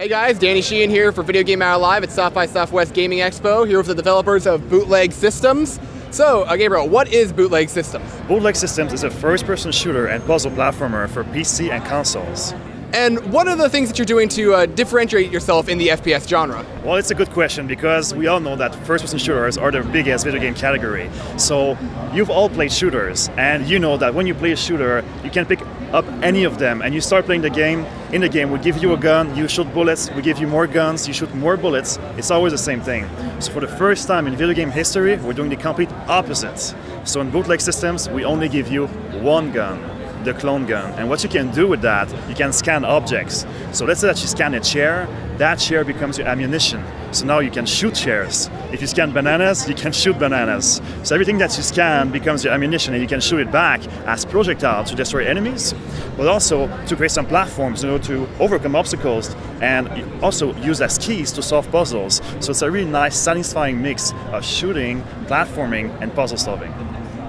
Hey guys, Danny Sheehan here for Video Game Hour Live at South by Southwest Gaming Expo, here with the developers of Bootleg Systems. So, Gabriel, what is Bootleg Systems? Bootleg Systems is a first-person shooter and puzzle platformer for PC and consoles. And what are the things that you're doing to differentiate yourself in the FPS genre? Well, it's a good question because we all know that first-person shooters are the biggest video game category. So you've all played shooters, and you know that when you play a shooter, you can pick up any of them, and you start playing the game. In the game, we give you a gun, you shoot bullets, we give you more guns, you shoot more bullets. It's always the same thing. So for the first time in video game history, we're doing the complete opposite. So in Bootleg Systems, we only give you one gun, the clone gun. And what you can do with that, you can scan objects. So let's say that you scan a chair, that chair becomes your ammunition. So now you can shoot chairs. If you scan bananas, you can shoot bananas. So everything that you scan becomes your ammunition, and you can shoot it back as projectiles to destroy enemies, but also to create some platforms, to overcome obstacles, and also use as keys to solve puzzles. So it's a really nice, satisfying mix of shooting, platforming, and puzzle solving.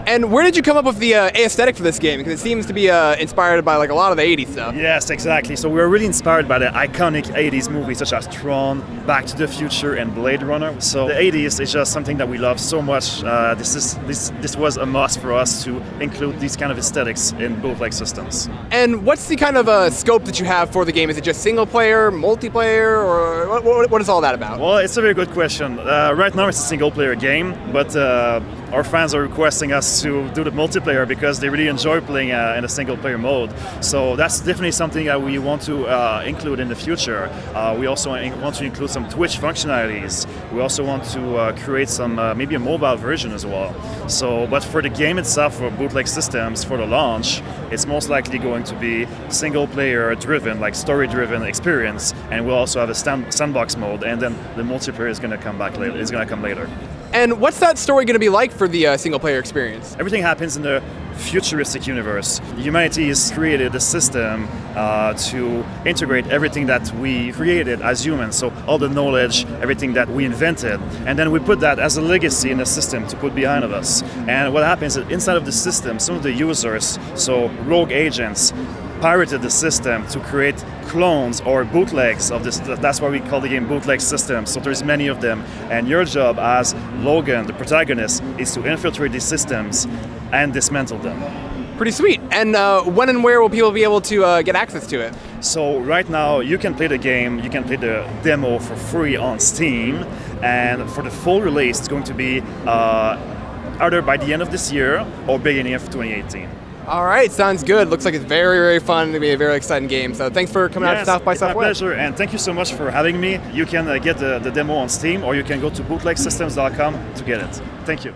And where did you come up with the aesthetic for this game? Because it seems to be inspired by like a lot of the 80s stuff. Yes, exactly. So we were really inspired by the iconic 80s movies such as Tron, Back to the Future, and Blade Runner. So the 80s is just something that we love so much. This was a must for us to include these kind of aesthetics in Bootleg Systems. And what's the kind of scope that you have for the game? Is it just single player, multiplayer, or what is all that about? Well, it's a very good question. Right now it's a single player game, but our fans are requesting us to do the multiplayer because they really enjoy playing in a single player mode. So that's definitely something that we want to include in the future. We also want to include some Twitch functionalities. We also want to create some maybe a mobile version as well. So, but for the game itself, for Bootleg Systems, for the launch, it's most likely going to be single player driven, like story driven experience, and we'll also have a sandbox mode, and then the multiplayer is going to come back later. It's going to come later. And what's that story going to be like for the single-player experience? Everything happens in a futuristic universe. Humanity has created a system to integrate everything that we created as humans, so all the knowledge, everything that we invented, and then we put that as a legacy in the system to put behind of us. And what happens is inside of the system, some of the users, so rogue agents, pirated the system to create clones or bootlegs of this. That's why we call the game Bootleg Systems. So there's many of them, and your job as Logan, the protagonist, is to infiltrate these systems and dismantle them. Pretty sweet. And when and where will people be able to get access to it? So right now you can play the game, you can play the demo for free on Steam, and for the full release it's going to be either by the end of this year or beginning of 2018. All right, sounds good. Looks like it's very, very fun. It'll be a very exciting game. So thanks for coming out to South by Southwest. It's my pleasure, and thank you so much for having me. You can get the demo on Steam, or you can go to bootlegsystems.com to get it. Thank you.